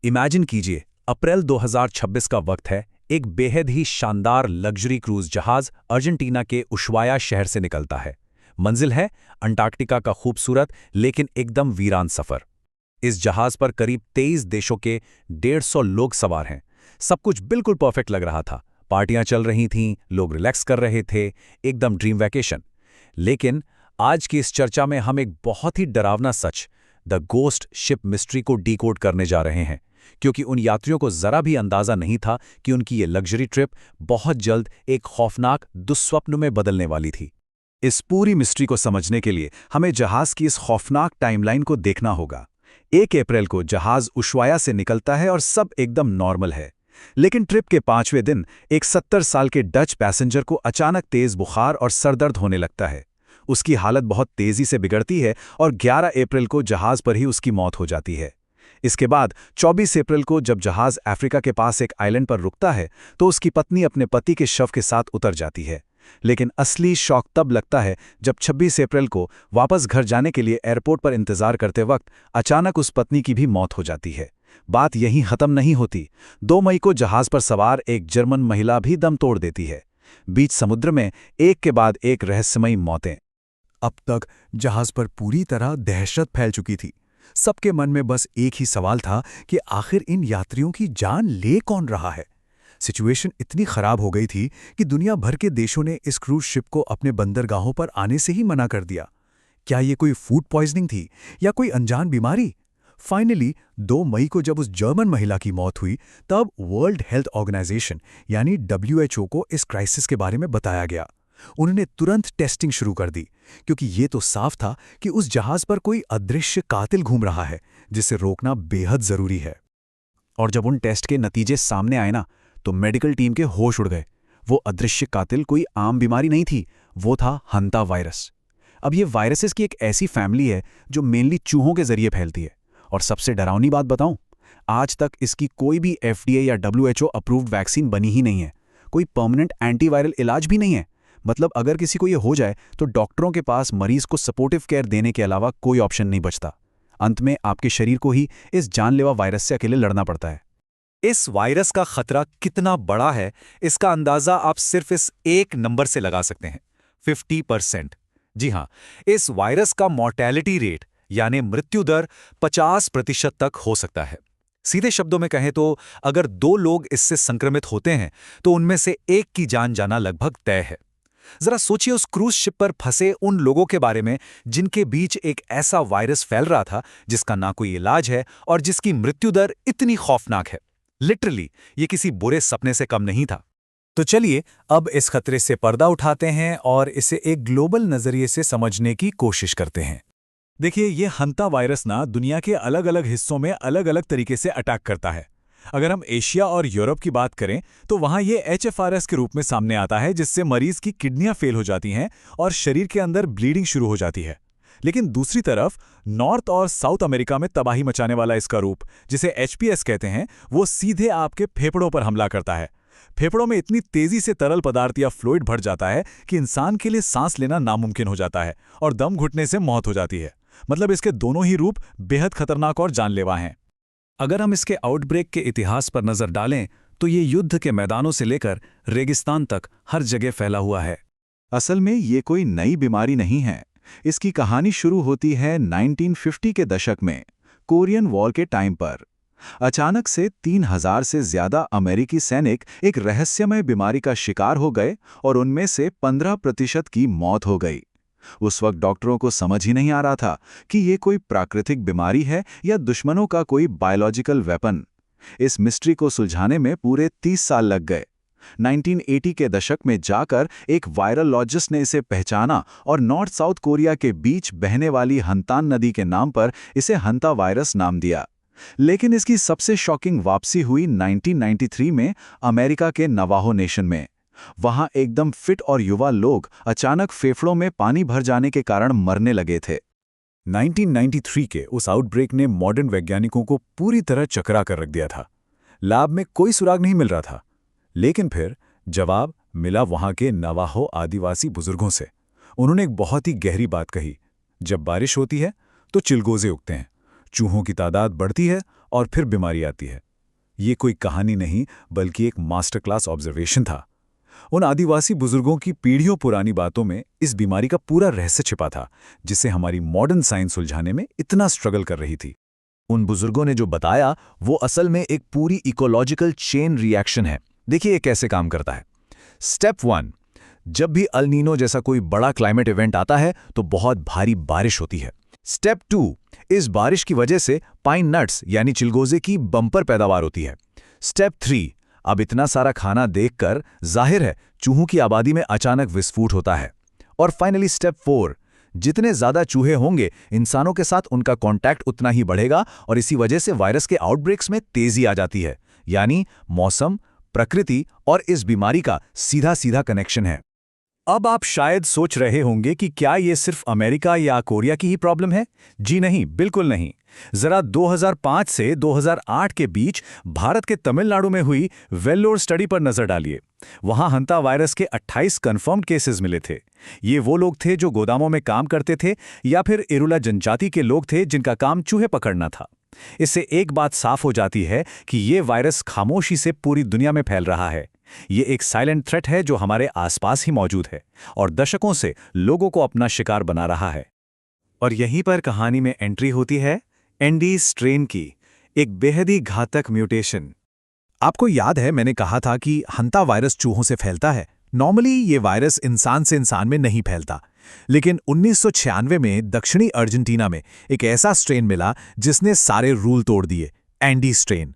Imagine कीजिए, अप्रैल 2026 का वक्त है। एक बेहद ही शानदार लग्जरी क्रूज जहाज अर्जेंटीना के उशुआया शहर से निकलता है। मंजिल है अंटार्कटिका का खूबसूरत लेकिन एकदम वीरान सफर। इस जहाज पर करीब 23 देशों के 150 लोग सवार हैं। सब कुछ बिल्कुल परफेक्ट लग रहा था। पार्टियां चल रही थीं, लोग रिलैक्स कर रहे थे, एकदम ड्रीम वैकेशन। लेकिन आज की इस चर्चा में हम एक बहुत ही डरावना सच, द गोस्ट शिप मिस्ट्री को डीकोड करने जा रहे हैं, क्योंकि उन यात्रियों को जरा भी अंदाजा नहीं था कि उनकी ये लग्जरी ट्रिप बहुत जल्द एक खौफनाक दुस्वप्न में बदलने वाली थी। इस पूरी मिस्ट्री को समझने के लिए हमें जहाज की इस खौफनाक टाइमलाइन को देखना होगा। 1 अप्रैल को जहाज उशुआया से निकलता है और सब एकदम नॉर्मल है। लेकिन ट्रिप के 5वें दिन एक 70 साल के डच पैसेंजर को अचानक तेज बुखार और सरदर्द होने लगता है। उसकी हालत बहुत तेजी से बिगड़ती है और 11 अप्रैल को जहाज पर ही उसकी मौत हो जाती है। इसके बाद 24 अप्रैल को जब जहाज अफ्रीका के पास एक आइलैंड पर रुकता है तो उसकी पत्नी अपने पति के शव के साथ उतर जाती है। लेकिन असली शौक तब लगता है जब 26 अप्रैल को वापस घर जाने के लिए एयरपोर्ट पर इंतजार करते वक्त अचानक उस पत्नी की भी मौत हो जाती है। बात यहीं खत्म नहीं होती। 2 मई को जहाज पर सवार एक जर्मन महिला भी दम तोड़ देती है। बीच समुद्र में एक के बाद एक रहस्यमयी मौतें। अब तक जहाज पर पूरी तरह दहशत फैल चुकी थी। सबके मन में बस एक ही सवाल था कि आखिर इन यात्रियों की जान ले कौन रहा है। सिचुएशन इतनी खराब हो गई थी कि दुनिया भर के देशों ने इस क्रूज शिप को अपने बंदरगाहों पर आने से ही मना कर दिया। क्या ये कोई फूड पॉइजनिंग थी या कोई अनजान बीमारी? फाइनली 2 मई को जब उस जर्मन महिला की मौत हुई तब वर्ल्ड हेल्थ ऑर्गेनाइजेशन यानी WHO को इस क्राइसिस के बारे में बताया गया। उन्होंने तुरंत टेस्टिंग शुरू कर दी, क्योंकि ये तो साफ था कि उस जहाज पर कोई अदृश्य कातिल घूम रहा है जिसे रोकना बेहद जरूरी है। और जब उन टेस्ट के नतीजे सामने आए ना, तो मेडिकल टीम के होश उड़ गए। वो अदृश्य कातिल कोई आम बीमारी नहीं थी, वो था हंता वायरस। अब ये वायरसेस की एक ऐसी फैमिली है जो मेनली चूहों के जरिए फैलती है। और सबसे डरावनी बात बताऊं, आज तक इसकी कोई भी FDA या WHO अप्रूव्ड वैक्सीन बनी ही नहीं है। कोई परमानेंट एंटीवायरल इलाज भी नहीं है। मतलब अगर किसी को ये हो जाए तो डॉक्टरों के पास मरीज को सपोर्टिव केयर देने के अलावा कोई ऑप्शन नहीं बचता। अंत में आपके शरीर को ही इस जानलेवा वायरस से अकेले लड़ना पड़ता है। इस वायरस का खतरा कितना बड़ा है, इसका अंदाजा आप सिर्फ इस एक नंबर से लगा सकते हैं, 50%। जी हां, इस वायरस का मॉर्टेलिटी रेट यानी मृत्यु दर 50% तक हो सकता है। सीधे शब्दों में कहें तो अगर 2 लोग इससे संक्रमित होते हैं तो उनमें से एक की जान जाना लगभग तय है। जरा सोचिए उस क्रूज शिप पर फंसे उन लोगों के बारे में जिनके बीच एक ऐसा वायरस फैल रहा था जिसका ना कोई इलाज है और जिसकी मृत्यु दर इतनी खौफनाक है। लिटरली ये किसी बुरे सपने से कम नहीं था। तो चलिए अब इस खतरे से पर्दा उठाते हैं और इसे एक ग्लोबल नजरिए से समझने की कोशिश करते हैं। देखिए, ये हंता वायरस ना दुनिया के अलग अलग हिस्सों में अलग अलग तरीके से अटैक करता है। अगर हम एशिया और यूरोप की बात करें तो वहां ये HFRS के रूप में सामने आता है, जिससे मरीज की किडनियां फेल हो जाती हैं और शरीर के अंदर ब्लीडिंग शुरू हो जाती है। लेकिन दूसरी तरफ नॉर्थ और साउथ अमेरिका में तबाही मचाने वाला इसका रूप, जिसे HPS कहते हैं, वो सीधे आपके फेफड़ों पर हमला करता है। फेफड़ों में इतनी तेजी से तरल पदार्थ या फ्लूइड भर जाता है कि इंसान के लिए सांस लेना नामुमकिन हो जाता है और दम घुटने से मौत हो जाती है। मतलब इसके दोनों ही रूप बेहद खतरनाक और जानलेवा हैं। अगर हम इसके आउटब्रेक के इतिहास पर नजर डालें तो ये युद्ध के मैदानों से लेकर रेगिस्तान तक हर जगह फैला हुआ है। असल में ये कोई नई बीमारी नहीं है। इसकी कहानी शुरू होती है 1950 के दशक में, कोरियन वॉर के टाइम पर। अचानक से 3000 से ज्यादा अमेरिकी सैनिक एक रहस्यमय बीमारी का शिकार हो गए और उनमें से 15% की मौत हो गई। उस वक्त डॉक्टरों को समझ ही नहीं आ रहा था कि ये कोई प्राकृतिक बीमारी है या दुश्मनों का कोई बायोलॉजिकल वेपन। इस मिस्ट्री को सुलझाने में पूरे 30 साल लग गए। 1980 के दशक में जाकर एक वायरोलॉजिस्ट ने इसे पहचाना और नॉर्थ साउथ कोरिया के बीच बहने वाली हंतान नदी के नाम पर इसे हंता वायरस नाम दिया। लेकिन इसकी सबसे शॉकिंग वापसी हुई 1993 में अमेरिका के नवाहो नेशन में। वहां एकदम फिट और युवा लोग अचानक फेफड़ों में पानी भर जाने के कारण मरने लगे थे। 1993 के उस आउटब्रेक ने मॉडर्न वैज्ञानिकों को पूरी तरह चकरा कर रख दिया था। लैब में कोई सुराग नहीं मिल रहा था, लेकिन फिर जवाब मिला वहां के नवाहो आदिवासी बुजुर्गों से। उन्होंने एक बहुत ही गहरी बात कही, जब बारिश होती है तो चिलगोजे उगते हैं, चूहों की तादाद बढ़ती है और फिर बीमारी आती है। ये कोई कहानी नहीं बल्कि एक मास्टर क्लास ऑब्जर्वेशन था। उन आदिवासी बुजुर्गों की पीढ़ियों पुरानी बातों में इस बीमारी का पूरा रहस्य छिपा था, जिसे हमारी मॉडर्न साइंस सुलझाने में इतना स्ट्रगल कर रही थी। उन बुजुर्गों ने जो बताया वो असल में एक पूरी इकोलॉजिकल चेन रिएक्शन है। देखिए ये कैसे काम करता है। स्टेप 1, जब भी अल नीनो जैसा कोई बड़ा क्लाइमेट इवेंट आता है तो बहुत भारी बारिश होती है। स्टेप 2, इस बारिश की वजह से पाइन नट्स यानी चिलगोजे की बम्पर पैदावार होती है। स्टेप 3, अब इतना सारा खाना देखकर जाहिर है चूहों की आबादी में अचानक विस्फोट होता है। और फाइनली स्टेप 4, जितने ज्यादा चूहे होंगे इंसानों के साथ उनका कांटेक्ट उतना ही बढ़ेगा और इसी वजह से वायरस के आउटब्रेक्स में तेजी आ जाती है। यानी मौसम, प्रकृति और इस बीमारी का सीधा सीधा कनेक्शन है। अब आप शायद सोच रहे होंगे कि क्या ये सिर्फ अमेरिका या कोरिया की ही प्रॉब्लम है? जी नहीं, बिल्कुल नहीं। जरा 2005 से 2008 के बीच भारत के तमिलनाडु में हुई वेल्लोर स्टडी पर नजर डालिए। वहां हंता वायरस के 28 कंफर्म्ड केसेस मिले थे। ये वो लोग थे जो गोदामों में काम करते थे या फिर इरुला जनजाति के लोग थे जिनका काम चूहे पकड़ना था। इससे एक बात साफ हो जाती है कि ये वायरस खामोशी से पूरी दुनिया में फैल रहा है। ये एक साइलेंट थ्रेट है जो हमारे आसपास ही मौजूद है और दशकों से लोगों को अपना शिकार बना रहा है। और यहीं पर कहानी में एंट्री होती है एंडी स्ट्रेन की, एक बेहद ही घातक म्यूटेशन। आपको याद है मैंने कहा था कि हंता वायरस चूहों से फैलता है। नॉर्मली ये वायरस इंसान से इंसान में नहीं फैलता, लेकिन 1996 में दक्षिणी अर्जेंटीना में एक ऐसा स्ट्रेन मिला जिसने सारे रूल तोड़ दिए, एंडी स्ट्रेन।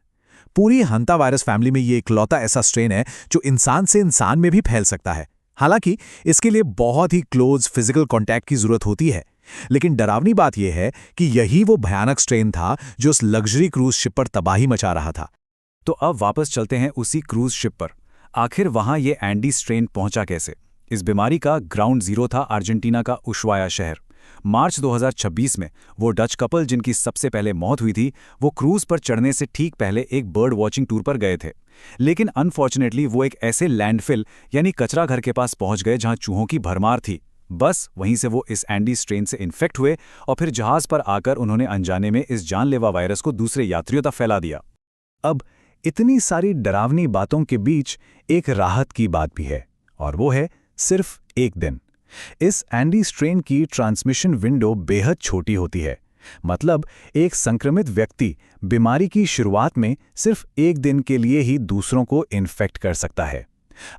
पूरी हंता वायरस फैमिली में ये इकलौता ऐसा स्ट्रेन है जो इंसान से इंसान में भी फैल सकता है। हालांकि इसके लिए बहुत ही क्लोज फिजिकल कांटेक्ट की जरूरत होती है। लेकिन डरावनी बात यह है कि यही वो भयानक स्ट्रेन था जो उस लग्जरी क्रूज शिप पर तबाही मचा रहा था। तो अब वापस चलते हैं उसी क्रूज शिप पर। आखिर वहां ये एंडी स्ट्रेन पहुंचा कैसे? इस बीमारी का ग्राउंड जीरो था अर्जेंटीना का उशुआया शहर। मार्च 2026 में वो डच कपल जिनकी सबसे पहले मौत हुई थी, वो क्रूज पर चढ़ने से ठीक पहले एक बर्ड वॉचिंग टूर पर गए थे। लेकिन अनफॉर्चुनेटली वो एक ऐसे लैंडफिल यानी कचरा घर के पास पहुंच गए जहां चूहों की भरमार थी। बस वहीं से वो इस एंडी स्ट्रेन से इन्फेक्ट हुए और फिर जहाज पर आकर उन्होंने अनजाने में इस जानलेवा वायरस को दूसरे यात्रियों तक फैला दिया। अब इतनी सारी डरावनी बातों के बीच एक राहत की बात भी है, और वो है सिर्फ एक दिन। इस एंडी स्ट्रेन की ट्रांसमिशन विंडो बेहद छोटी होती है। मतलब एक संक्रमित व्यक्ति बीमारी की शुरुआत में सिर्फ एक दिन के लिए ही दूसरों को इन्फेक्ट कर सकता है।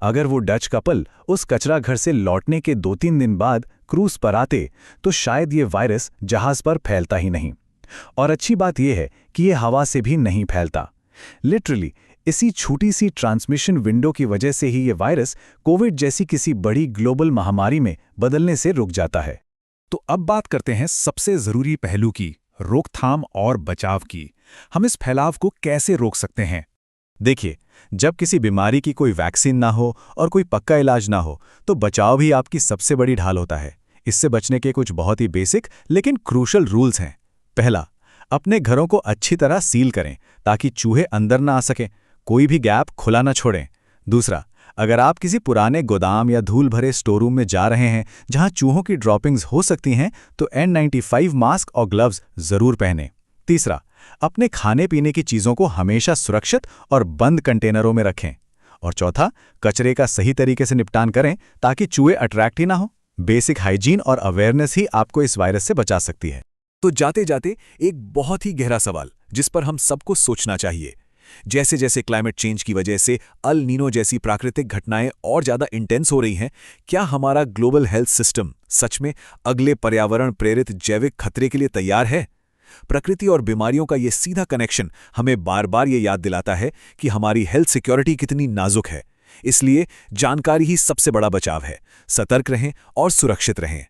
अगर वो डच कपल उस कचरा घर से लौटने के 2-3 दिन बाद क्रूज पर आते तो शायद ये वायरस जहाज पर फैलता ही नहीं। और अच्छी बात यह है कि ये हवा से भी नहीं फैलता। लिटरली इसी छोटी सी ट्रांसमिशन विंडो की वजह से ही ये वायरस कोविड जैसी किसी बड़ी ग्लोबल महामारी में बदलने से रुक जाता है। तो अब बात करते हैं सबसे जरूरी पहलू की, रोकथाम और बचाव की। हम इस फैलाव को कैसे रोक सकते हैं? देखिए, जब किसी बीमारी की कोई वैक्सीन ना हो और कोई पक्का इलाज ना हो तो बचाव भी आपकी सबसे बड़ी ढाल होता है। इससे बचने के कुछ बहुत ही बेसिक लेकिन क्रूशल रूल्स हैं। पहला, अपने घरों को अच्छी तरह सील करें ताकि चूहे अंदर ना आ सकें, कोई भी गैप खुला न छोड़ें। दूसरा, अगर आप किसी पुराने गोदाम या धूल भरे स्टोर रूम में जा रहे हैं जहां चूहों की ड्रॉपिंग्स हो सकती हैं तो N95 मास्क और ग्लव्स जरूर पहनें। तीसरा, अपने खाने पीने की चीज़ों को हमेशा सुरक्षित और बंद कंटेनरों में रखें। और चौथा, कचरे का सही तरीके से निपटान करें ताकि चूहे अट्रैक्ट ही ना हो। बेसिक हाइजीन और अवेयरनेस ही आपको इस वायरस से बचा सकती है। तो जाते जाते एक बहुत ही गहरा सवाल जिस पर हम सबको सोचना चाहिए। जैसे जैसे क्लाइमेट चेंज की वजह से अल नीनो जैसी प्राकृतिक घटनाएं और ज्यादा इंटेंस हो रही हैं, क्या हमारा ग्लोबल हेल्थ सिस्टम सच में अगले पर्यावरण प्रेरित जैविक खतरे के लिए तैयार है? प्रकृति और बीमारियों का ये सीधा कनेक्शन हमें बार बार ये याद दिलाता है कि हमारी हेल्थ सिक्योरिटी कितनी नाजुक है। इसलिए जानकारी ही सबसे बड़ा बचाव है। सतर्क रहें और सुरक्षित रहें।